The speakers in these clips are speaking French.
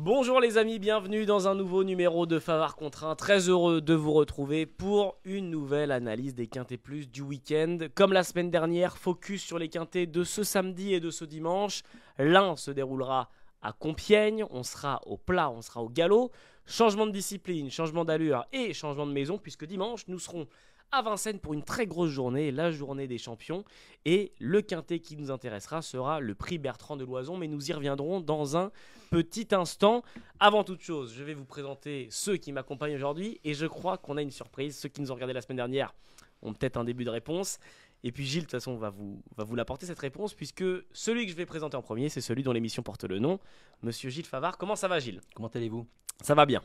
Bonjour les amis, bienvenue dans un nouveau numéro de Favard contre 1. Très heureux de vous retrouver pour une nouvelle analyse des Quintés Plus du week-end. Comme la semaine dernière, focus sur les Quintés de ce samedi et de ce dimanche. L'un se déroulera à Compiègne, on sera au plat, on sera au galop. Changement de discipline, changement d'allure et changement de maison, puisque dimanche nous serons à Vincennes pour une très grosse journée, la journée des champions. Et le quintet qui nous intéressera sera le prix Bertrand de Loison, mais nous y reviendrons dans un petit instant. Avant toute chose, je vais vous présenter ceux qui m'accompagnent aujourd'hui et je crois qu'on a une surprise. Ceux qui nous ont regardé la semaine dernière ont peut-être un début de réponse. Et puis Gilles, de toute façon, va vous l'apporter cette réponse, puisque celui que je vais présenter en premier, c'est celui dont l'émission porte le nom, Monsieur Gilles Favard. Comment ça va, Gilles? Comment allez-vous? Ça va bien.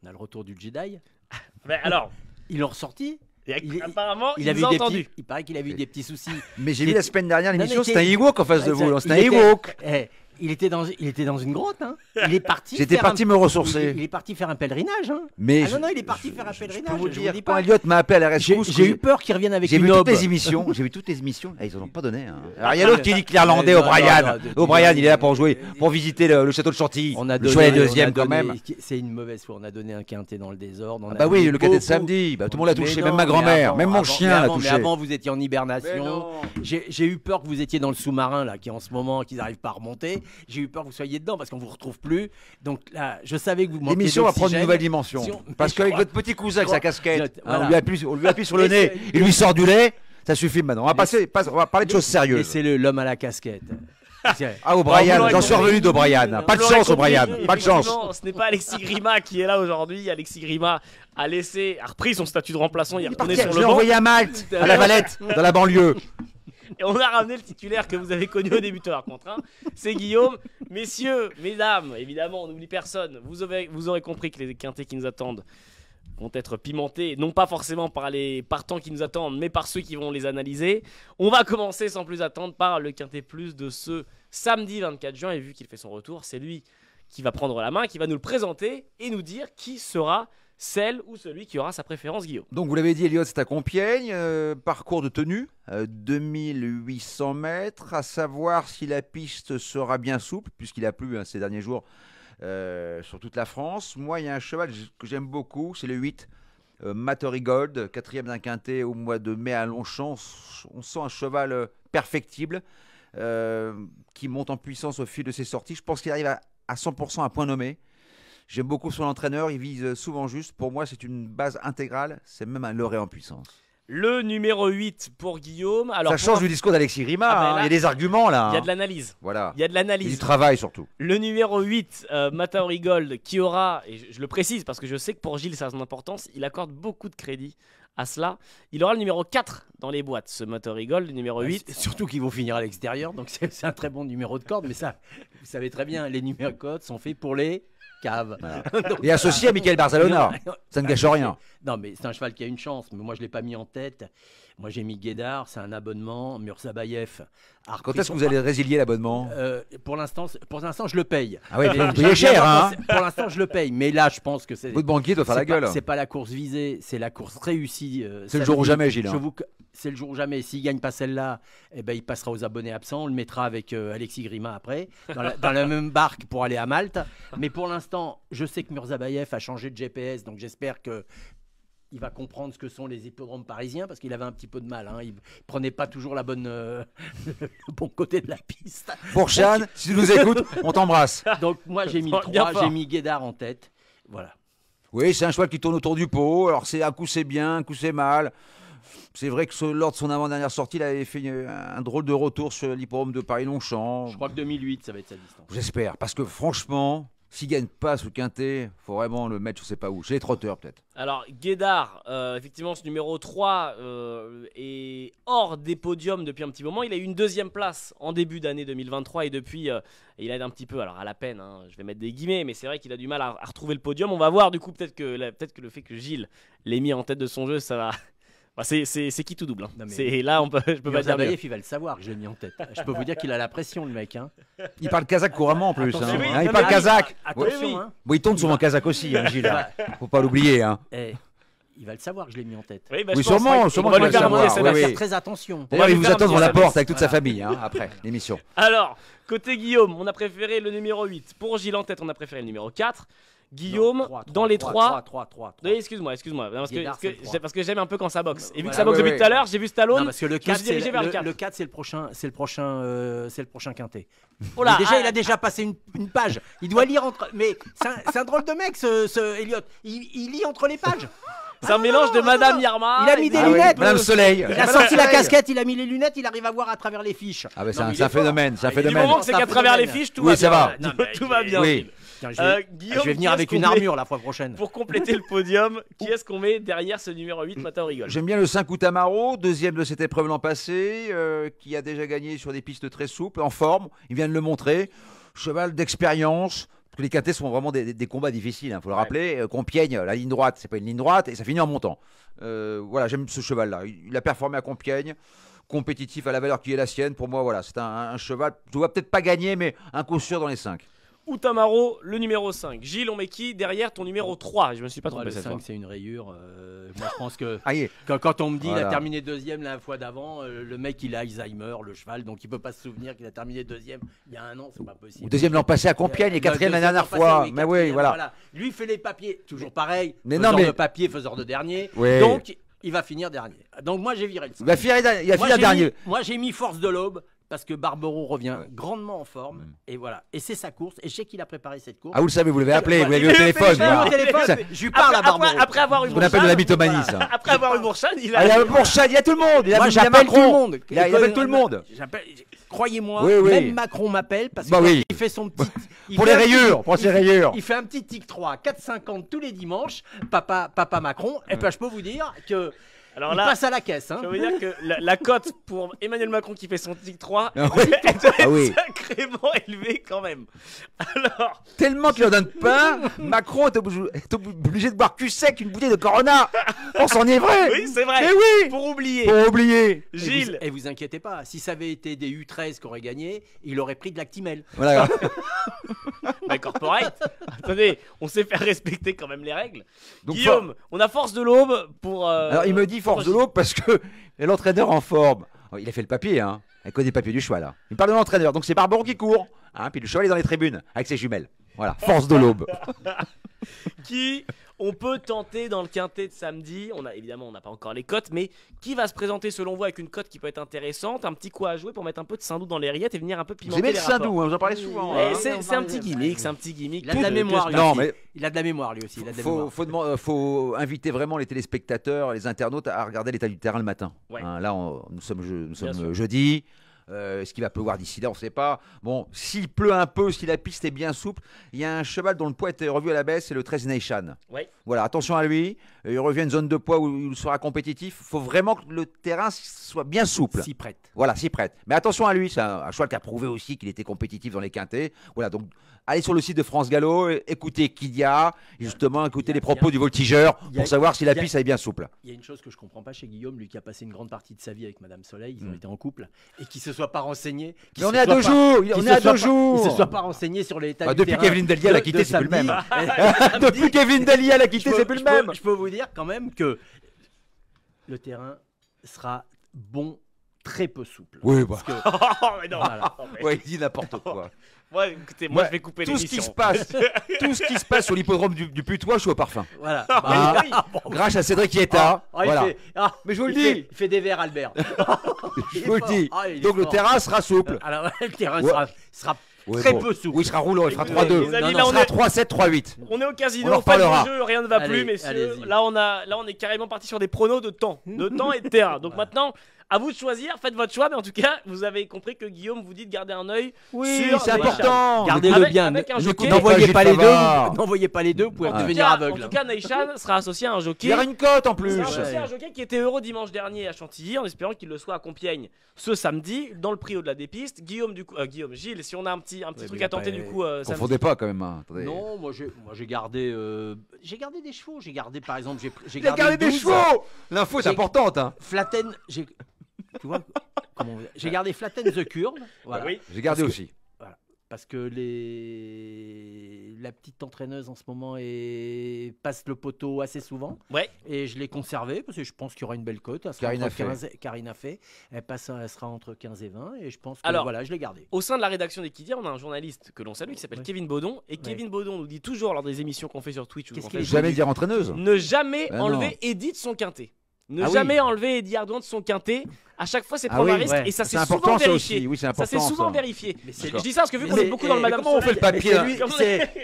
On a le retour du Jedi. Mais alors, Ils l'ont ressorti. apparemment, Il il nous a entendu. Il paraît qu'il a eu des petits soucis. Mais j'ai vu la semaine dernière l'émission, Non, mais c'était un Ewok en face de vous. C'était un il était- Ewok. Il était dans une grotte. Hein. Il est parti. J'étais faire parti me ressourcer. Il est parti faire un pèlerinage. Hein. Mais Ah non, il est parti faire un je peux pèlerinage. vous je dire, dis quand pas. Elliot m'a appelé à la rescousse, J'ai eu peur qu'il revienne avec j'ai une vu toutes aube. les émissions. J'ai vu toutes les émissions. Ah, ils en ont pas donné. Hein. Alors il y a l'autre qui dit que l'Irlandais, Non, O'Brien. non, O'Brien, il est là pour jouer, pour visiter le château de Chantilly. On a Le choix est on a deuxième quand donné- même. C'est une mauvaise foi. On a donné un quintet dans le désordre. Ah bah oui, le cadet de samedi. Bah, tout le monde l'a touché, même ma grand-mère, même mon chien l'a touché. Mais avant, vous étiez en Mais hibernation. non. J'ai eu peur que vous étiez dans le sous-marin là, qui en ce moment, qu'ils n'arrivent pas à remonter. J'ai eu peur que vous soyez dedans parce qu'on vous retrouve plus. Donc là, je savais que vous manquiez L'émission va prendre une d'oxygène. nouvelle dimension. Parce qu'avec votre petit cousin avec sa casquette, Voilà. on lui appuie sur le nez, il lui sort du lait. Ça suffit maintenant. On va parler de choses sérieuses. Laissez-le, l'homme à la casquette. Ah, O'Brien, Alors, j'en suis revenu d'O'Brien. Pas de Vous l'aurez chance, compris, O'Brien. Pas de chance. effectivement, ce n'est pas Alexis Grima qui est là aujourd'hui. Alexis Grima a repris son statut de remplaçant. Il est retourné sur Je le l'ai banc. envoyé à Malte, à la Valette, dans la banlieue. Et on a ramené le titulaire que vous avez connu au début de Favard contre 1. C'est Guillaume. Messieurs, mesdames, évidemment, on n'oublie personne. Vous aurez compris que les quintés qui nous attendent vont être pimentés, non pas forcément par les partants qui nous attendent, mais par ceux qui vont les analyser. On va commencer sans plus attendre par le quintet plus de ce samedi 24 juin. Et vu qu'il fait son retour, c'est lui qui va prendre la main, qui va nous le présenter et nous dire qui sera celle ou celui qui aura sa préférence, Guillaume. Donc, vous l'avez dit, Elliot, c'est à Compiègne. Parcours de tenue, 2800 mètres. À savoir si la piste sera bien souple, puisqu'il a plu ces derniers jours sur toute la France. Moi, il y a un cheval que j'aime beaucoup, c'est le 8. Mattery Gold, 4e d'un quintet au mois de mai à Longchamp. On sent un cheval perfectible qui monte en puissance au fil de ses sorties. Je pense qu'il arrive à 100% à point nommé. J'aime beaucoup son entraîneur, il vise souvent juste. Pour moi, c'est une base intégrale, c'est même un lauréat en puissance. Le numéro 8 pour Guillaume. Alors, Ça change du discours d'Alexis Grima, Ah ben là, il y a des arguments là. il y a de l'analyse. Voilà. Il y a de Et l'analyse. du travail surtout. Le numéro 8, Mattery Gold, qui aura, et je le précise parce que je sais que pour Gilles ça a son importance, il accorde beaucoup de crédit à cela. Il aura le numéro 4 dans les boîtes, ce Mattery Gold, le numéro 8. Surtout qu'ils vont finir à l'extérieur. Donc c'est un très bon numéro de corde. Mais ça, vous savez très bien, les numéros de corde sont faits pour les caves. Voilà. Donc, Et associé à Michael Barzalona, non, ça ne gâche rien. Non, mais c'est un cheval qui a une chance. Mais moi, je ne l'ai pas mis en tête. Moi, j'ai mis Guédard, c'est un abonnement. Murzabayev. Quand est-ce que vous allez résilier l'abonnement? Pour l'instant, je le paye. Ah oui, Mais vous payez cher, hein. Pour l'instant, je le paye. Mais là, je pense que c'est. Votre banquier doit faire la gueule. C'est pas la course visée, c'est la course réussie. C'est le jour ou jamais, Gilles. C'est le jour ou jamais. S'il gagne pas celle-là, eh ben, il passera aux abonnés absents. On le mettra avec Alexis Grima après, dans la même barque pour aller à Malte. Mais pour l'instant, je sais que Murzabayev a changé de GPS, donc j'espère que il va comprendre ce que sont les hippodromes parisiens, parce qu'il avait un petit peu de mal. Hein. Il prenait pas toujours le bon côté de la piste. Pour Chan, si tu nous écoutes, on t'embrasse. Donc moi, j'ai mis Bien 3, fort. j'ai mis Guédard en tête. Voilà. Oui, c'est un cheval qui tourne autour du pot. Alors, un coup c'est bien, un coup c'est mal. C'est vrai que lors de son avant-dernière sortie, il avait fait un drôle de retour sur l'hippodrome de Paris-Longchamp. Je crois que 2008, ça va être sa distance. J'espère, parce que franchement, s'il gagne pas ce quintet, faut vraiment le mettre je sais pas où. Chez les trotteurs peut-être. Alors, Guédard, effectivement, ce numéro 3 est hors des podiums depuis un petit moment. Il a eu une deuxième place en début d'année 2023 et depuis, il aide un petit peu. Alors, à la peine, hein, je vais mettre des guillemets, mais c'est vrai qu'il a du mal à retrouver le podium. On va voir, du coup, peut-être que le fait que Gilles l'ait mis en tête de son jeu, ça va. Bah, c'est qui tout double. Hein. Non, mais- C'est là, je peux pas dire mieux. Murzabayev, il va le savoir que je l'ai mis en tête. Je peux vous dire qu'il a la pression, le mec. Hein. Il parle kazakh couramment en plus. Attention, hein. oui, Hein, il non, parle mais- kazakh. Attention, Oui, oui. hein. Bon, il tourne souvent kazakh aussi, hein, Gilles. Faut pas l'oublier. Hein. Eh, il va le savoir que je l'ai mis en tête. Oui, bah, Oui, je pense, sûrement, ouais. sûrement On va qu'il lui va faire le monter savoir, cette oui, affaire. oui. Très attention. On va D'ailleurs, lui il vous faire attend un devant petit la rappel. porte avec toute sa Voilà. famille, après l'émission. Alors, côté Guillaume, on a préféré le numéro 8. Pour Gilles en tête, on a préféré le numéro 4. Guillaume, dans les 3. 3. Oui, excuse-moi. Non, Guédard, c'est le 3. parce que j'aime un peu quand ça boxe. Et vu que Voilà. ça boxe Ouais, depuis ouais. tout à l'heure, j'ai vu Stallone. Non, parce que le je me 4, suis dirigé vers le 4. le 4, c'est le prochain quintet. Oh là, Il a déjà passé une page. Il doit lire entre. Mais c'est un drôle de mec, ce Elliot. Il lit entre les pages. c'est un mélange de Madame Irma. Il a mis des Ah oui, lunettes. Madame Soleil. Il a sorti la casquette, il a mis les lunettes, il arrive à voir à travers les fiches. Ah, bah, Non, mais c'est un phénomène, c'est un Du phénomène. moment que c'est C'est un qu'à travers les phénomène. fiches, tout Oui, va ça bien. va. Non, tout va bien. Oui. Gilles. Tiens, Guillaume, je vais venir qui avec est-ce une qu'on met armure la fois prochaine. Pour compléter le podium, qui est-ce qu'on met derrière ce numéro 8, Matteo rigole? J'aime bien le 5 Outamaro, deuxième de cette épreuve l'an passé, qui a déjà gagné sur des pistes très souples, en forme. Il vient de le montrer. Cheval d'expérience. Parce que les quintés sont vraiment des combats difficiles, il faut le rappeler. Compiègne, la ligne droite, c'est pas une ligne droite et ça finit en montant. Voilà, j'aime ce cheval-là. Il a performé à Compiègne, compétitif à la valeur qui est la sienne. Pour moi, voilà, c'est un cheval. Je ne dois peut-être pas gagner, mais un coup sûr dans les 5. Outamaro, le numéro 5. Gilles, on met qui derrière ton numéro 3? Je me suis pas trompé Le cette 5, fois. c'est une rayure. Moi, je pense que Aïe. quand on me dit qu'il Voilà. a terminé deuxième la fois d'avant, le mec il a Alzheimer, le cheval, donc il peut pas se souvenir qu'il a terminé deuxième il y a un an, c'est pas possible. Deuxième l'an passé à Compiègne et quatrième la Deuxième dernière l'an passé, fois. oui, Mais oui, quatrième, voilà. Lui il fait les papiers, toujours pareil. Mais Faiseur non, mais- de papier, faiseur de dernier. Oui. Donc il va finir dernier. Donc moi j'ai viré le 5. Il va finir dernier. Moi j'ai mis force de l'aube parce que Barbero revient grandement en forme et voilà. Et c'est sa course et je sais qu'il a préparé cette course. Ah, vous le savez, vous l'avez appelé, vous l'avez eu au Il téléphone. fait le voilà. téléphone, Ça- je lui parle à Barbero. Après avoir eu Ce qu'on appelle de la mythomanie, ça. Après avoir eu Bourchane, il a. Ah, il y a Bourchade, il y a tout le monde. Il a Moi il y a j'appelle tout le Macron. monde. Il appelle tout le monde. Croyez-moi, Oui, oui. même Macron m'appelle parce Bah qu'il oui. fait son petit. il Pour fait les un petit- rayures, pour ses rayures. Il fait un petit tic 3, 4,50 tous les dimanches, papa Macron. Et ben je peux vous dire que Alors il là, passe à la caisse. Hein. je veux dire que la cote pour Emmanuel Macron qui fait son tic 3 Ah oui. elle doit être Ah oui. sacrément élevée quand même. Alors, Tellement qu'il en donne pas, Macron est obligé de boire cul sec une bouteille de Corona pour s'enivrer. oui, c'est vrai. Mais oui, Pour oublier. pour oublier. Gilles, Et vous inquiétez pas, si ça avait été des U13 qui auraient gagné, il aurait pris de l'Actimel. Voilà. bah, corporate. Attendez, on sait faire respecter quand même les règles. Donc, Guillaume, on a force de l'aube pour. Alors il me dit force de pour- l'aube parce que l'entraîneur en forme. Oh, il a fait le papier, hein. Il connaît le papier du cheval. Hein. Il parle de l'entraîneur, donc c'est Barbaro qui court. Hein, puis le cheval est dans les tribunes avec ses jumelles. Voilà, force de l'aube. Qui on peut tenter dans le quintet de samedi. Évidemment, on n'a pas encore les cotes, mais qui va se présenter selon vous avec une cote qui peut être intéressante, un petit coup à jouer pour mettre un peu de Saint-Doux dans les rillettes et venir un peu Vous pimenter aimez les le rapports. Saint-Doux, hein, vous en parlez souvent. Eh, hein. c'est un petit gimmick, c'est un petit gimmick. Il a de la mémoire, lui. Non, aussi. mais Il a de la mémoire, lui aussi. Il a de la mémoire. faut inviter vraiment les téléspectateurs, les internautes à regarder l'état du terrain le matin. Ouais. Hein, là, nous sommes sûr. jeudi. Est-ce qu'il va pleuvoir d'ici là? On ne sait pas. Bon, s'il pleut un peu, si la piste est bien souple, il y a un cheval dont le poids était revu à la baisse, c'est le 13 Nation. Ouais. Voilà, attention à lui. Il revient à une zone de poids où il sera compétitif. Il faut vraiment que le terrain soit bien souple. S'y prête. Voilà, s'y prête. Mais attention à lui, c'est un cheval qui a prouvé aussi qu'il était compétitif dans les quintés. Voilà, donc allez sur le site de France Gallo, écoutez Kydia, et justement écoutez les propos du voltigeur il y a- pour savoir si la il y a- piste est bien souple. Il y a une chose que je comprends pas chez Guillaume, lui qui a passé une grande partie de sa vie avec Madame Soleil, ils ont été en couple, et qui se soit pas renseigné. Mais on est à 2 jours, on est à 2 Il jours. se soit pas renseigné sur l'état Ah, du depuis terrain qu'Evelyne Delia l'a de- quitté, de c'est plus le samedi. même. Depuis qu'Evelyne Delia l'a quitté, c'est plus le même. Je peux vous dire quand même que le terrain sera bon, très peu souple. Oui, bah. Parce que, Oh, mais non. Voilà. Non, mais- Ouais, il dit n'importe quoi. Ouais, écoutez, moi Ouais, je vais couper tout ce qui l'émission. se passe, tout ce qui se passe sur l'hippodrome du Putois, je suis au parfum. voilà. Ah, grâce à Cédric Ietta. Ah, il Voilà. fait- ah, Mais je vous le il fait- dis. Il fait des verres, Albert. Je vous le dis. Ah, il est Donc le fort. terrain sera souple. Alors, le terrain Ouais. sera Ouais, très bon. peu souple. Oui, il sera roulant, il fera Écoutez, 3-2. les amis, Non, là, non, on il sera est- 3-7, 3-8. On est au On casino, en pas de reparlera. jeu, rien ne va plus, Allez, messieurs. allez-y. Là, on est carrément parti sur des pronos de temps et de terrain. Donc maintenant, à vous de choisir, faites votre choix. Mais en tout cas, vous avez compris que Guillaume vous dit de garder un œil Oui, sur c'est les important. Gardez-le Avec- bien. avec un Ne- jockey. N'envoyez Pas pas les Gilles deux. Favard. N'envoyez pas les deux. Vous pouvez En tout devenir cas, aveugle. En tout cas, Naishan sera associé à un Il jockey. y aura une cote en Il plus. sera associé à un jockey qui était heureux dimanche dernier à Chantilly, en espérant qu'il le soit à Compiègne ce samedi, dans le prix au-delà des pistes. Guillaume, Gilles, si on a un petit Ouais, truc mais à tenter après, du coup samedi. Confondez pas quand même. Hein. Attendez. Non, moi j'ai gardé des chevaux. J'ai gardé par exemple, j'ai Il a gardé le des 12. chevaux. L'info est J'ai- importante. Hein. Flatten, tu vois comment j'ai gardé Flatten the Curve. Voilà. Oui. J'ai gardé Parce aussi. parce que la petite entraîneuse en ce moment passe le poteau assez souvent. Ouais. Et je l'ai conservée parce que je pense qu'il y aura une belle cote. Karina Fay. Elle sera entre 15 et 20 et je pense que voilà, je l'ai gardée. Au sein de la rédaction d'Equidia, on a un journaliste que l'on salue qui s'appelle Kevin Baudon. Et Kevin Baudon nous dit toujours lors des émissions qu'on fait sur Twitch jamais dire entraîneuse. ne jamais enlever Eddy de son quintet. Ne jamais enlever Eddy Ardouin de son quintet. À chaque fois, c'est prendre un risque et ça c'est souvent vérifié. Oui, c'est important. Ça c'est souvent vérifié. Je dis ça parce que vu qu'on est beaucoup dans le Madame Comment on fait le papier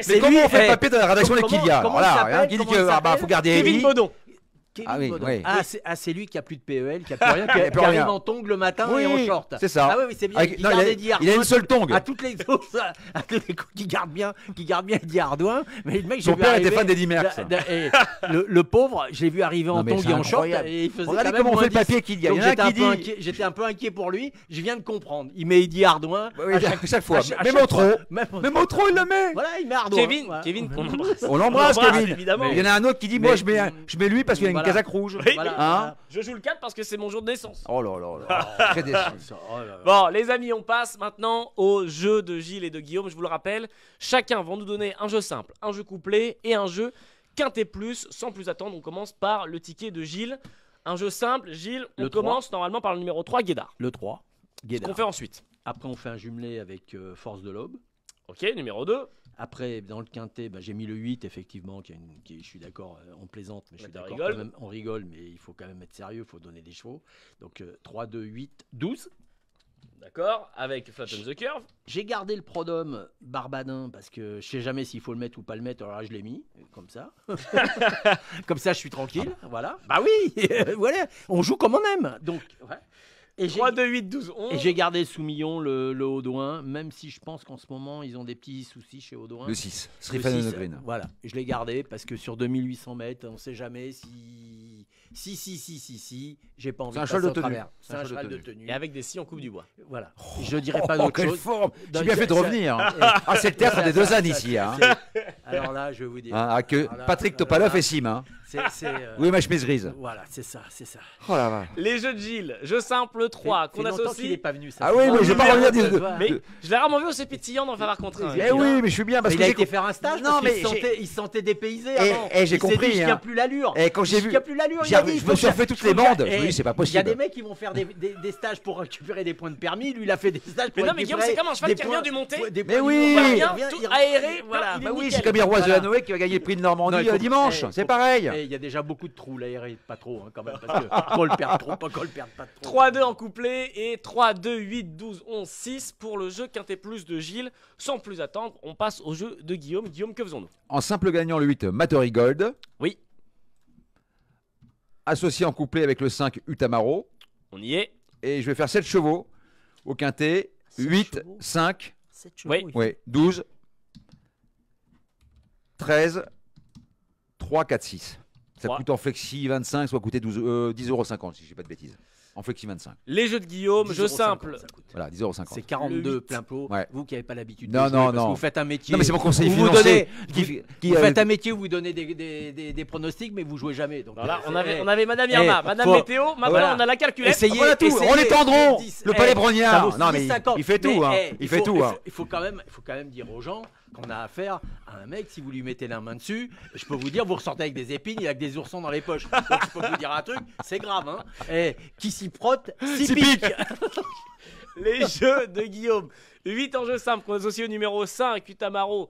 C'est comment on fait le papier de la rédaction d'Equidia? Voilà, qui dit que faut garder Kevin Baudon. C'est lui qui a plus de PEL, qui a plus rien, qui arrive en tongue le matin et en short. C'est ça. Ah oui, c'est bien. Il a une seule tongue. À toutes les coups qui garde bien Eddy Ardouin. Mais le mec, son père était fan d'Eddy Merckx. Le pauvre, je l'ai vu arriver en tongue et en short. Et il faisait regardez comment on fait le papier qu'il y a. J'étais un peu inquiet pour lui. Je viens de comprendre. Il met Eddy Ardouin chaque fois. Même au trop. Même au trop, il le met. Voilà, il met Ardouin. Kevin, qu'on embrasse. On l'embrasse, Kevin. Évidemment. Il y en a un autre qui dit moi je mets lui parce qu'il y a une casaque rouge. Je joue le 4 parce que c'est mon jour de naissance. Oh là là, très déçu. Bon, les amis, on passe maintenant au jeu de Gilles et de Guillaume. Je vous le rappelle, chacun va nous donner un jeu simple, un jeu couplé et un jeu quintet plus. Sans plus attendre, on commence par le ticket de Gilles. Un jeu simple, Gilles, on commence normalement par le numéro 3, Guédard. Le 3, Guédard. Ce qu'on fait ensuite. Après, on fait un jumelé avec Force de l'Aube. Ok, numéro 2. Après, dans le quintet, j'ai mis le 8, effectivement, je suis d'accord, on plaisante, mais je suis d'accord quand même, on rigole, mais il faut quand même être sérieux, il faut donner des chevaux. Donc 3, 2, 8, 12. D'accord, avec Flatten the Curve. J'ai gardé le Prodome Barbadin, parce que je sais jamais s'il faut le mettre ou pas le mettre, alors là je l'ai mis, comme ça. Comme ça, je suis tranquille, voilà. Bah oui, voilà, on joue comme on aime, donc... Ouais. 3, 2, 8, 12, 11. Et j'ai gardé Soumillon, le Audouin, même si je pense qu'en ce moment, ils ont des petits soucis chez Audouin. Le 6, Stéphane Green. Voilà, je l'ai gardé parce que sur 2800 mètres, on ne sait jamais si, j'ai pas envie de passer au travers. C'est un cheval de tenue. Et avec des scies en coupe du bois. Voilà. Je ne dirais pas d'autre chose. Forme. J'ai bien fait de revenir. C'est le théâtre des deux ânes ici. Alors là, je vais vous dire. Patrick Topalov et Sim. Oui, ma chemise grise. Voilà, c'est ça. Oh la vache. Les jeux de Gilles, jeu simple 3 qu'on associe. Qu'il n'est pas venu. Ah oui, mais je vais pas revenir. Mais je l'ai rarement vu aussi pétillant dans le Favard contre 1. Eh oui, mais je suis bien parce qu'il a été faire un stage. Non, mais il se sentait dépaysé avant. J'ai compris. Il n'y a plus l'allure. Et quand j'ai vu, je me suis refait toutes les bandes. Je me dis c'est pas possible. Il y a des mecs qui vont faire des stages pour récupérer des points de permis. Lui, il a fait des stages pour récupérer. Mais non, mais Guillaume, c'est comme un cheval qui revient du monté. Mais oui, tout aéré. Voilà. Bah oui, c'est comme Iroise de Hanoï qui va gagner le prix de Normandie dimanche. C'est pareil. Il y a déjà beaucoup de trous, l'aéré, pas trop quand même, parce que qu'on le perde trop, pas qu'on le perde pas trop. 3-2 en couplet et 3-2, 8, 12, 11, 6 pour le jeu quintet plus de Gilles. Sans plus attendre, on passe au jeu de Guillaume. Guillaume, que faisons-nous? En simple gagnant, le 8, Mattery Gold. Oui. Associé en couplet avec le 5, Utamaro. On y est. Et je vais faire 7 chevaux au quintet. 8, chevaux. 5, 7 chevaux, oui. 12, 13, 3, 4, 6. Ça coûte en flexi 25, soit coûter 10,50 si je dis pas de bêtises. En flexi 25. Les jeux de Guillaume, jeu simple. Voilà, 10,50 €. C'est 42 plein pot. Ouais. Vous qui n'avez pas l'habitude. Non. Parce que vous faites un métier. Non, mais c'est mon conseiller financier. Vous faites un métier où vous donnez des pronostics, mais vous jouez jamais. Donc voilà, on avait Madame Irma, Madame Météo. Maintenant, on a la calculette. Essayez tout. On les tendront. Le palais Brognard. Non, mais il fait tout. Il fait tout. Il faut quand même dire aux gens qu'on a affaire à un mec, si vous lui mettez la main dessus, je peux vous dire, vous ressortez avec des épines, il a que des oursons dans les poches. Donc je peux vous dire un truc, c'est grave. Hein. Et qui s'y frotte, s'y pique. Les jeux de Guillaume. 8 en jeu simple, qu'on associe au numéro 5, Utamaro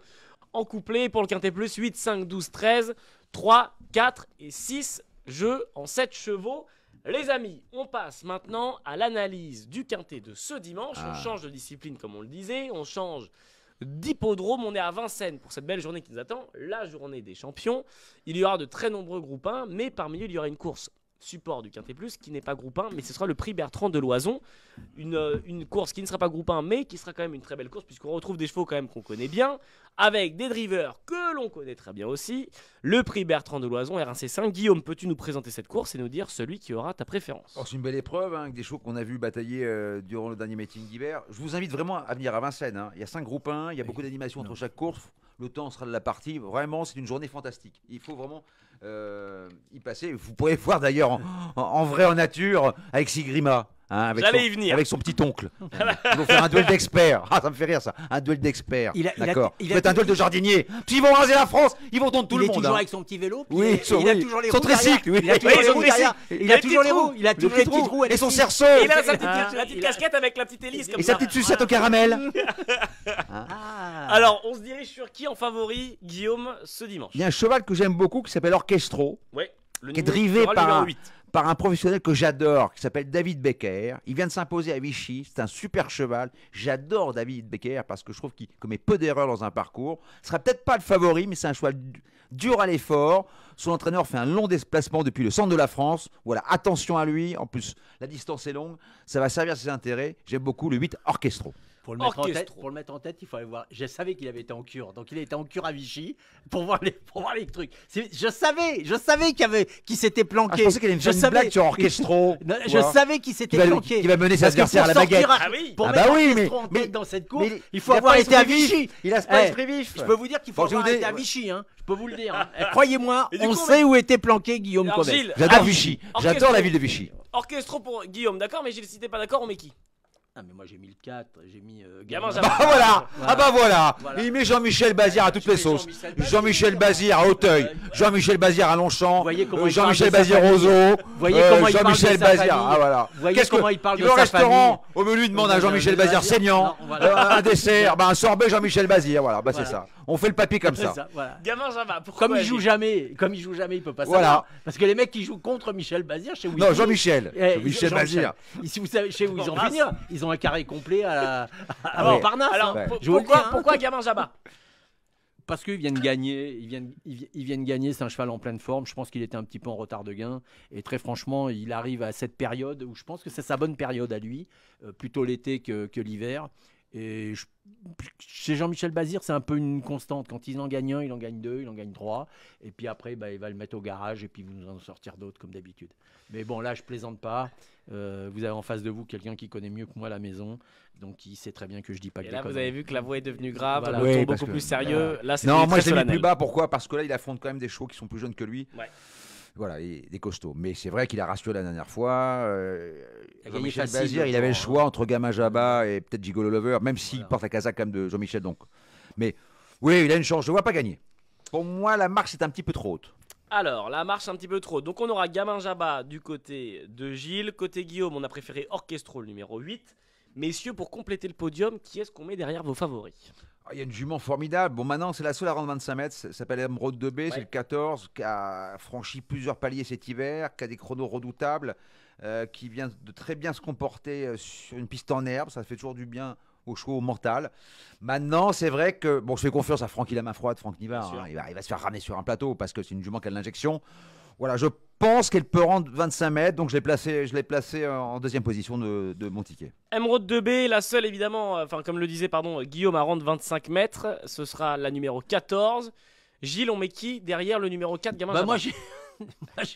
en couplet. Pour le quintet plus, 8, 5, 12, 13, 3, 4 et 6 jeux en 7 chevaux. Les amis, on passe maintenant à l'analyse du quintet de ce dimanche. On change de discipline comme on le disait, on change d'hippodrome. On est à Vincennes pour cette belle journée qui nous attend, la journée des champions. Il y aura de très nombreux groupes 1, mais parmi eux, il y aura une course support du Quintet Plus qui n'est pas groupe 1, mais ce sera le prix Bertrand de Loison. Une course qui ne sera pas groupe 1, mais qui sera quand même une très belle course, puisqu'on retrouve des chevaux quand même qu'on connaît bien, avec des drivers que l'on connaît très bien aussi. Le prix Bertrand de Loison, RC5. Guillaume, peux-tu nous présenter cette course et nous dire celui qui aura ta préférence? C'est une belle épreuve, avec des chevaux qu'on a vu batailler durant le dernier meeting d'hiver. Je vous invite vraiment à venir à Vincennes. Il y a 5 groupes 1, il y a beaucoup d'animations entre chaque course. Le temps sera de la partie. Vraiment, c'est une journée fantastique. Il faut vraiment y passer. Vous pourrez voir d'ailleurs en vrai, en nature, avec Sigrima. hein, J'allais y venir. avec son petit oncle. Ils vont faire un duel d'experts. Ah, ça me fait rire ça. Un duel d'experts. D'accord. Faites un duel de jardiniers. Puis ils vont raser la France. Ils vont tondre tout Il le est monde. toujours hein. avec son petit vélo. puis Oui, il a toujours les son roues derrière. tricycle. Oui. Il a toujours Oui, les son roues derrière. tricycle. Il a Les toujours petits les roues. trous. Il a toujours les petites roues. Et son cerceau. Et il a sa Ah, petite casquette avec la petite hélice comme Et ça. sa petite sucette au caramel. Ah. Alors, on se dirige sur qui en favori, Guillaume, ce dimanche? Il y a un cheval que j'aime beaucoup qui s'appelle Orchestro, Ouais. Le qui est numéro- drivé sera le par numéro un, 8. par un professionnel que j'adore, qui s'appelle David Becker. Il vient de s'imposer à Vichy. C'est un super cheval. J'adore David Becker parce que je trouve qu'il commet peu d'erreurs dans un parcours. Ce sera peut-être pas le favori, mais c'est un cheval dur à l'effort. Son entraîneur fait un long déplacement depuis le centre de la France. Voilà, attention à lui. En plus, la distance est longue. Ça va servir ses intérêts. J'aime beaucoup le 8 Orchestro. Pour le, mettre en tête, Orchestro. pour le mettre en tête, il faut aller voir. Je savais qu'il avait été en cure. Donc il a été en cure à Vichy pour voir les trucs. Je savais qu'il s'était Ah, planqué. je pensais qu'il allait me faire une blague sur Orchestro. Non, tu je vois. savais qu'il s'était planqué. Qui va mener ses Parce que adversaires à la pour sortir baguette. Ah oui. Pour Ah mettre bah oui, Orchestro en mais- tête dans cette course, mais il faut a avoir pas été à l'esprit vif. Vichy. Il a pas Eh, l'esprit vif. Je peux vous dire qu'il faut Faut que je avoir vous été à dise- Vichy. Hein. Je peux vous le dire. Hein. Croyez-moi, Et du on coup, sait où était planqué Guillaume Alors, Corbet. Gilles, J'adore ah, Vichy. Orchestro. J'adore la ville de Vichy. Orchestro pour Guillaume, d'accord, mais Gilles, si t'es pas d'accord, on met qui? Ah, mais moi j'ai mis le 4, j'ai mis Gamin Gamin. Jabba. Ah voilà. Ah bah voilà. Voilà. Il met Jean-Michel Bazir à toutes Je les mets sauces. Jean-Michel Bazir. Jean-Michel Bazir à Auteuil. Jean-Michel Bazir à Longchamp. Vous voyez comment il Jean-Michel parle de sa Bazir famille. Roseau. Vous voyez comment il parle de Jean-Michel sa Bazir. famille. Ah voilà. Vous voyez Qu'est-ce comment que- il parle de va au sa restaurant, au menu il demande à Jean-Michel Bazir saignant. Non, voilà. Un dessert, bah, un sorbet Jean-Michel Bazir. Voilà, bah c'est Voilà. ça. On fait le papier comme C'est ça. ça, voilà. Gamin Jabba, pourquoi Comme il joue Gilles jamais, il peut pas Voilà. savoir. Parce que les mecs qui jouent contre Michel Bazir chez Wiki. Non, Jean-Michel. Eh, Jean-Michel Bazir. Si vous savez chez où ils ont Embrasse. finir, ils ont un carré complet à Alors, Montparnasse. alors, hein. Ouais. Je vous le dis, hein. pourquoi Gamin Jabba? Parce qu'ils viennent gagner, ils viennent gagner, c'est un cheval en pleine forme. Je pense qu'il était un petit peu en retard de gain. Et très franchement, il arrive à cette période où je pense que c'est sa bonne période à lui, plutôt l'été que l'hiver. Et chez Jean-Michel Bazir, c'est un peu une constante. Quand il en gagne un, il en gagne deux, il en gagne trois. Et puis après, bah, il va le mettre au garage et puis vous nous en sortir d'autres comme d'habitude. Mais bon, là, je plaisante pas. Vous avez en face de vous quelqu'un qui connaît mieux que moi la maison. Donc il sait très bien que je dis pas que Et des là, vous conneries. avez vu que la voix est devenue grave, Voilà. le Oui, ton parce beaucoup que- plus sérieux. Là, c'est Non, moi très je l'ai mis solennel. plus bas. Pourquoi? Parce que là, il affronte quand même des chevaux qui sont plus jeunes que lui. Ouais. Voilà, et des costauds. Mais c'est vrai qu'il a rassuré la dernière fois. Il a gagné Jean-Michel facile, Bazir, il le avait le temps, choix entre Gamin Jabba et peut-être Gigolo Lover, même s'il Voilà. porte la casaque quand même de Jean-Michel. Donc. Mais oui, il a une chance. Je ne vois pas gagner. Pour moi, la marche est un petit peu trop haute. Alors, la marche un petit peu trop. Donc, on aura Gamin Jabba du côté de Gilles. Côté Guillaume, on a préféré Orchestro, le numéro 8. Messieurs, pour compléter le podium, qui est-ce qu'on met derrière vos favoris? Ah, il y a une jument formidable. Bon, maintenant, c'est la seule à rendre 25 mètres. Ça s'appelle Emeraude 2B. Ouais. C'est le 14 qui a franchi plusieurs paliers cet hiver, qui a des chronos redoutables, qui vient de très bien se comporter sur une piste en herbe. Ça fait toujours du bien aux chevaux, au mental. Maintenant, c'est vrai que, bon, je fais confiance à Francky la main froide, Franck Nivard. Bien sûr. Il va se faire ramener sur un plateau parce que c'est une jument qui a de l'injection. Voilà, je pense qu'elle peut rendre 25 mètres. Donc, je l'ai placé en deuxième position de mon ticket. Emeraude 2B, la seule évidemment, enfin comme le disait Guillaume à rendre 25 mètres, ce sera la numéro 14. Gilles, on met qui derrière le numéro 4 Gamin Bah Jabba? moi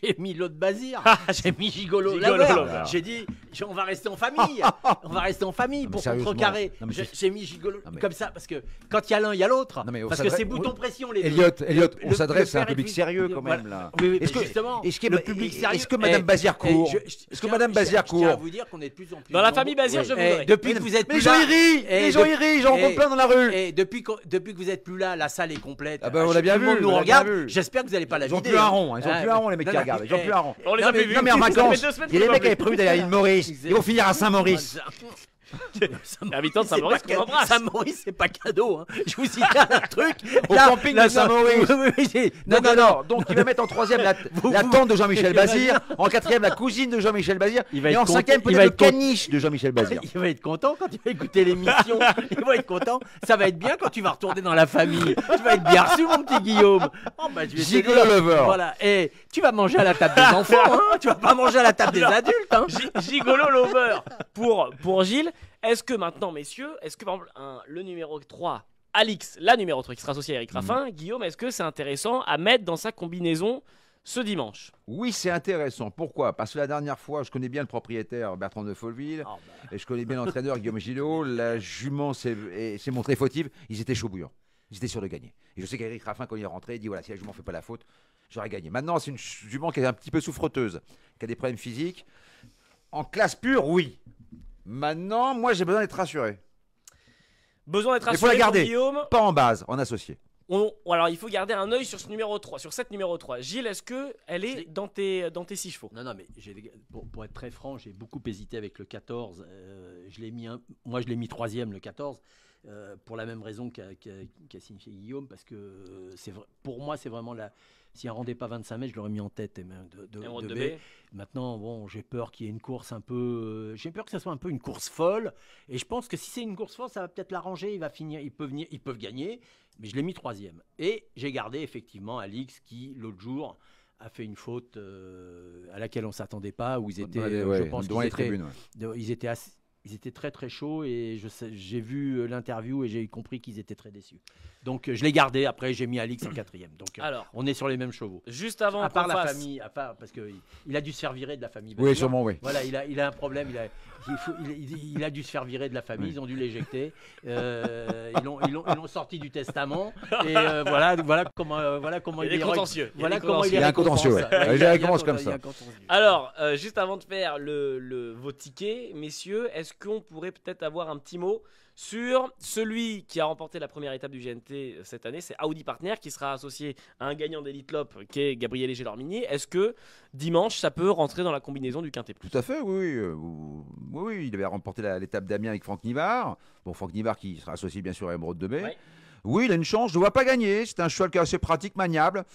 j'ai mis l'autre Bazir, j'ai mis Gigolo Gigolo Lover. Lover. J'ai dit on va rester en famille, on va rester en famille Non, mais pour sérieusement. contrecarrer. Non, mais J'ai mis Gigolo Non, mais- comme ça parce que quand il y a l'un il y a l'autre. Non, mais on Parce que s'adresse- c'est bouton oui. pression les deux. Elliot, on Le- s'adresse le à un père et public fils. sérieux quand Voilà. même là. Oui, oui, Est-ce mais que, justement, est-ce que, le public sérieux. est-ce que Madame Bazir court Est-ce que Madame Bazir Je tiens à court vous dire qu'on est de plus en plus Dans la nombreux. famille Bazir, Oui. je voudrais. Depuis que vous êtes Mais les plus gens là, y rient, et les gens y rient, j'en rencontre plein dans la rue. Et depuis que vous êtes plus là, la salle est complète. Ah bah, on l'a bien Tout le monde vu, nous on l'a regarde. bien vu. J'espère que vous n'allez pas la Ils ont vider. plus un hein. rond, ils ont plus un rond les mecs qui regardent, ils ont plus un rond. On les Non, a mais- plus vus. Non mais en Ça fait vacances, 2 semaines il y a des qu'on mecs qui les avaient prévu d'aller à l'île Maurice, ils vont finir à Saint-Maurice. Habitants de Saint-Maurice qu'on embrasse. Saint-Maurice, c'est pas cadeau. Hein. Je vous signale un truc. Au camping de Saint-Maurice. Non, Donc alors, donc il va mettre en troisième la vous- tante de Jean-Michel il va Bazir, en quatrième la cousine de Jean-Michel Bazir, Il va et être en content- cinquième il va peut-être le être content. caniche de Jean-Michel Bazir. Il va être content quand il va écouter l'émission. Il va être content. Ça va être bien quand tu vas retourner dans la famille. Tu vas être bien reçu, mon petit Guillaume. Oh, bah, je vais te Gigolo dire. Lover. Voilà. Et tu vas manger à la table des enfants. Hein. Tu vas pas manger à la table des adultes. Hein. Gigolo Lover pour Gilles. Est-ce que maintenant, messieurs, est-ce que par exemple le numéro 3, Alix, la numéro 3 qui sera associée à Eric Raffin, Guillaume, est-ce que c'est intéressant à mettre dans sa combinaison ce dimanche? Oui, c'est intéressant. Pourquoi? Parce que la dernière fois, je connais bien le propriétaire Bertrand de Folleville, Oh, et je connais bien l'entraîneur Guillaume Gillot. La jument s'est montrée fautive. Ils étaient chauds bouillants. Ils étaient sûrs de gagner. Et je sais qu'Éric Raffin, quand il est rentré, il dit voilà, si la jument ne fait pas la faute, j'aurais gagné. Maintenant, c'est une jument qui est un petit peu souffreteuse, qui a des problèmes physiques. En classe pure, oui. Maintenant, moi, j'ai besoin d'être rassuré. Besoin d'être Il faut la rassuré pour garder. Guillaume. Pas en base, en associé. Alors, il faut garder un œil sur ce numéro 3, sur cette numéro 3. Gilles, est-ce qu'elle est dans tes 6 chevaux? Non, mais pour être très franc, j'ai beaucoup hésité avec le 14. Moi, je l'ai mis 3e, le 14, pour la même raison qu'a signifié Guillaume, parce que pour moi, c'est vraiment si elle ne rendait pas 25 mètres, je l'aurais mis en tête de B. Maintenant, bon, j'ai peur qu'il y ait une course un peu. J'ai peur que ça soit un peu une course folle. Et je pense que si c'est une course folle, ça va peut-être l'arranger. Ils peuvent gagner. Mais je l'ai mis 3e. Et j'ai gardé effectivement Alix qui, l'autre jour, a fait une faute à laquelle on ne s'attendait pas, où ils étaient, je pense ils étaient très très chauds, et j'ai vu l'interview et j'ai compris qu'ils étaient très déçus. Donc je l'ai gardé. Après, j'ai mis Alix en 4e. Donc alors, on est sur les mêmes chevaux. Juste avant à part qu'on la fasse... famille, parce qu'il a dû se faire virer de la famille. Oui, sûrement, oui. Voilà, il a un problème. Il a dû se faire virer de la famille. Oui. Ils ont dû l'éjecter. Ils l'ont sorti du testament. Et voilà comment Il est contentieux. Voilà comment il est un contentieux, ouais. Je commence comme ça. Alors, juste avant de faire vos tickets, messieurs, est-ce qu'on pourrait peut-être avoir un petit mot sur celui qui a remporté la première étape du GNT cette année? C'est Audi Partner, qui sera associé à un gagnant d'Elite Lop qui est Gabriel Gélormini. Est-ce que dimanche, ça peut rentrer dans la combinaison du Quintet Plus? Tout à fait, oui. Oui, il avait remporté l'étape d'Amiens avec Franck Nivard. Bon, Franck Nivard qui sera associé bien sûr à Emeraude de Bay. Ouais. Oui, il a une chance. Je ne le vois pas gagner. C'est un cheval qui est assez pratique, maniable.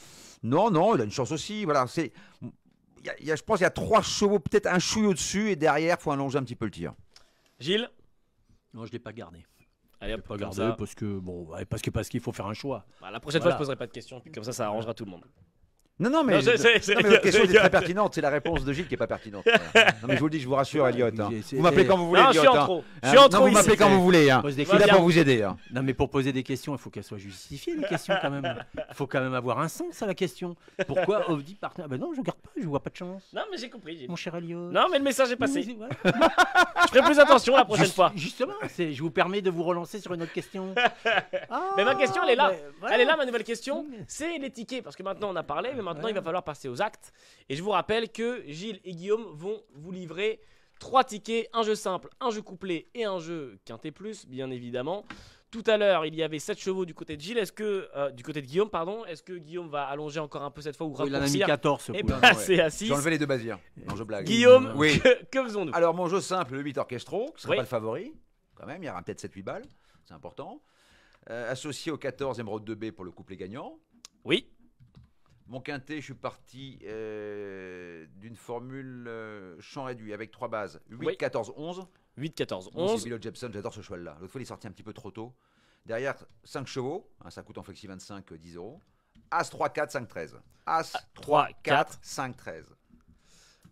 Non, il a une chance aussi. Voilà, je pense qu'il y a 3 chevaux, peut-être un chouille au-dessus, et derrière, il faut allonger un petit peu le tir. Gilles? Non, je ne l'ai pas gardé. Allez, Je l'ai hop, pas comme gardé ça. parce qu'il faut faire un choix. Bah, la prochaine fois, je poserai pas de questions, puis comme ça arrangera tout le monde. Non, mais votre question est très pertinente. C'est la réponse de Gilles qui n'est pas pertinente. Non, mais je vous le dis, je vous rassure, Elliot. Hein. Vous m'appelez quand vous voulez, Non, Elliot. je suis en trop. Je suis en trop vous ici. m'appelez quand vous voulez. Hein. Pose des Je suis là questions. pour vous aider. Hein. Non, mais pour poser des questions, il faut qu'elles soient justifiées, les questions quand même. Il faut quand même avoir un sens à la question. Pourquoi Audi Partner? Ben non, je ne garde pas, je vois pas de chance. Non, mais j'ai compris. Mon cher Elliot. Non, mais le message est passé. Voilà. Je ferai plus attention la prochaine fois. Justement, je vous permets de vous relancer sur une autre question. Mais ma question, elle est là. voilà. Elle est là, ma nouvelle question. C'est les tickets. Parce que maintenant, on a parlé, mais maintenant, il va falloir passer aux actes. Et je vous rappelle que Gilles et Guillaume vont vous livrer 3 tickets, un jeu simple, un jeu couplé et un jeu Quintet Plus, bien évidemment. Tout à l'heure, il y avait 7 chevaux du côté de Gilles. Du côté de Guillaume, pardon. Est-ce que Guillaume va allonger encore un peu cette fois ou Il en a mis raccourcir 14 ce et coup-là. passer à 6? J'ai enlevé les 2 basières. Non, je blague. Guillaume, Oui. que faisons-nous? Alors, mon jeu simple, le 8 orchestro, qui ne sera Oui. pas le favori. Quand même, il y aura peut-être 7-8 balles. C'est important. Associé au 14 Emeraude 2B pour le couplet gagnant. Oui. Mon quintet, je suis parti d'une formule champ réduit avec 3 bases. 8, Oui. 14, 11. 8, 14, C'est 11. Billo Jepson, j'adore ce cheval-là. L'autre fois, il est sorti un petit peu trop tôt. Derrière, 5 chevaux. Hein, ça coûte en flexi 25, 10 euros. As, 3, 4, 5, 13. As, 3, 4, 5, 13.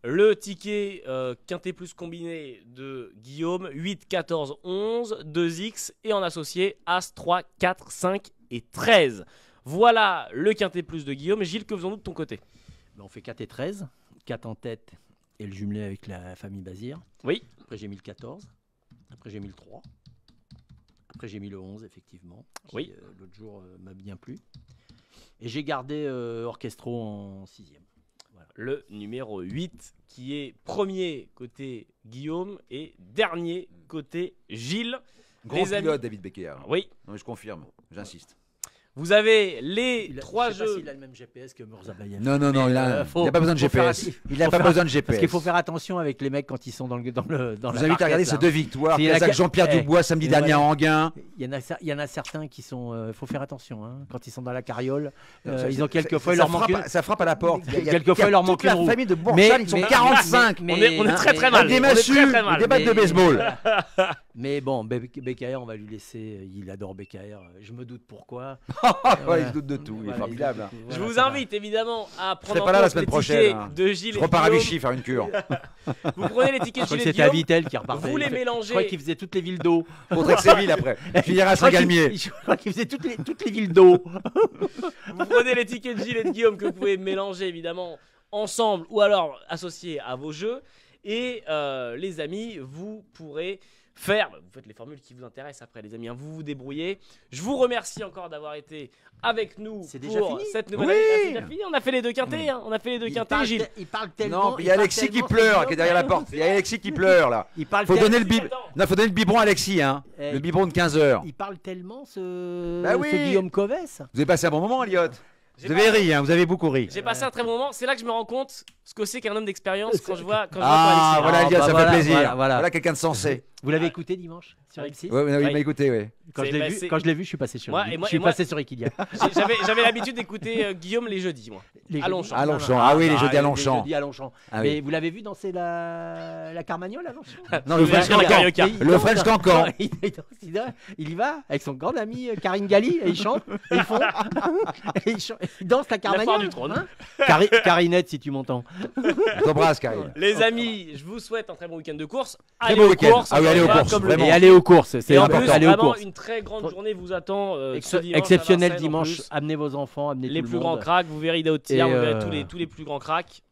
Le ticket Quintet Plus combiné de Guillaume, 8, 14, 11, 2X et en associé As, 3, 4, 5 et 13. Voilà le Quintet Plus de Guillaume. Gilles, que faisons-nous de ton côté? On fait 4 et 13. 4 en tête et le jumelé avec la famille Bazir. Oui. Après, j'ai mis le 14. Après, j'ai mis le 3. Après, j'ai mis le 11, effectivement. Qui, Oui. l'autre jour, m'a bien plu. Et j'ai gardé Orchestro en 6e. Voilà. Le numéro 8 qui est premier côté Guillaume et dernier côté Gilles. Grand Les amis. pilote, David Becker. Oui. Non, mais je confirme, j'insiste. Vous avez les Je 3 sais pas jeux. s'il a le même GPS que Murzabayev. Non, Mais, il n'a faut- pas besoin de faut faire- GPS. Il n'a faut pas faire- besoin de GPS. Parce qu'il faut faire attention avec les mecs quand ils sont dans Je la vous invite à regarder ces barquette, 2 là. victoires. Il y en a Kazakh que- Jean-Pierre Eh, Dubois samedi mais dernier voilà. à Anguin. Il y en a certains qui sont. Faut faire attention hein, quand ils sont dans la carriole. Ça- Ils ont ça- quelquefois ça leur manque frappe- une. Ça frappe à la porte. Quelquefois, il leur manque toute la une roue. famille de Bourchal, ils sont 45. On est très, très mal. Avec des On est massues, très, très mal. des battes de baseball. Mais bon, BKR, on va lui laisser. Il adore BKR. Je me doute pourquoi. Ouais, il se doute de tout. Il est Voilà, formidable. hein. Je voilà, vous ça va. invite évidemment à serai prendre pas en là la compte semaine les prochaine, tickets hein. de Gilles Je et repars à Guillaume. Vichy faire une cure. Vous prenez les tickets Je de crois Gilles que et c'était à Guillaume. Vitel qui repartait. Vous les Je mélangez. crois qu'il faisait toutes les villes d'eau. Contre Exéville après. Il finira à Je crois qu'il- Saint-Galmier. Je crois qu'il faisait toutes les villes d'eau. Vous prenez les tickets de Gilles et de Guillaume que vous pouvez mélanger évidemment ensemble ou alors associés à vos jeux. Et les amis, vous pourrez faire. Vous faites les formules qui vous intéressent après, les amis. Hein. Vous vous débrouillez. Je vous remercie encore d'avoir été avec nous C'est pour déjà fini cette nouvelle Oui. année. C'est déjà fini. On a fait les deux quintés. Hein. On a fait les deux quintés, Gilles. Il parle tellement. Non, il y a Alexis qui pleure, qui est derrière la porte. Il y a Alexis qui pleure là. Il parle Faut tel- donner le biberon. Attends. Non, faut donner le biberon à Alexis, hein. Eh, Le biberon de 15 heures. Il parle tellement ce, Bah oui. ce Guillaume Covès. Vous avez passé un bon moment, Elliot. J'ai Vous avez pas- ri, hein. Vous avez beaucoup ri. J'ai passé un très bon moment. C'est là que je me rends compte ce que c'est qu'un homme d'expérience quand je vois Ah, Alexis. voilà, Ah, Elliot, bah ça voilà, fait plaisir. voilà, Voilà, voilà. quelqu'un de sensé. Vous l'avez écouté dimanche sur M6 Ouais, il Ouais. m'a écouté, ouais. Quand je C'est- l'ai bah, vu, c'est- quand je l'ai vu, je suis passé sur. Moi, Equidia. et moi- Je suis et moi- passé sur Equidia. J'avais l'habitude d'écouter Guillaume les jeudis, moi. Les À jeudis. Longchamp. À Longchamp. Ah oui, les jeudis à Longchamp. Les jeudis à Longchamp. Ah oui. Mais vous l'avez vu danser la Carmagnole à Longchamp? Non, le French La Cancan. carioca. Le French Cancan. Il y va avec son grande amie Karine Galli et ils chantent et ils font et ils dansent la La foire Carmagnole. du trône. Hein Carinette si tu m'entends. Je t'embrasse, Karine. Les amis, je vous souhaite un très bon week-end de course. Très Allez bon aux week-end. courses. Ah oui, allez aux voilà, courses, comme le vraiment. Et allez aux courses, c'est Et en plus, important. Allez aux vraiment, courses. une très grande journée vous attend. Ce dimanche à Exceptionnel Vincennes, en dimanche. plus. Amenez vos enfants, amenez Les tout plus le grands monde. cracks, vous verrez Ida Tiers, Et, vous verrez tous les plus grands cracks.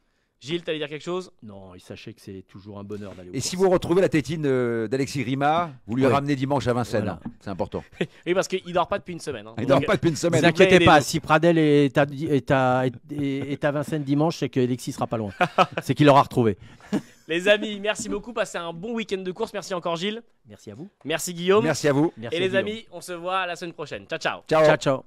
Gilles, t'allais dire quelque chose? Non, et sachez que c'est toujours un bonheur d'aller aux Et courses. si vous retrouvez la tétine d'Alexis Grima, vous lui Oui. ramenez dimanche à Vincennes. Voilà. C'est important. Oui, parce qu'il dort pas depuis une semaine. Hein. Il Donc, dort pas depuis une Ne semaine. vous inquiétez aidez-nous. pas, si Pradel est à Vincennes dimanche, c'est que Alexis sera pas loin. C'est qu'il l'aura retrouvé. Les amis, merci beaucoup. Passez un bon week-end de course. Merci encore, Gilles. Merci à vous. Merci, Guillaume. Merci à vous. Merci Et à les Guillaume. amis, on se voit la semaine prochaine. Ciao, ciao. Ciao. Ciao, ciao.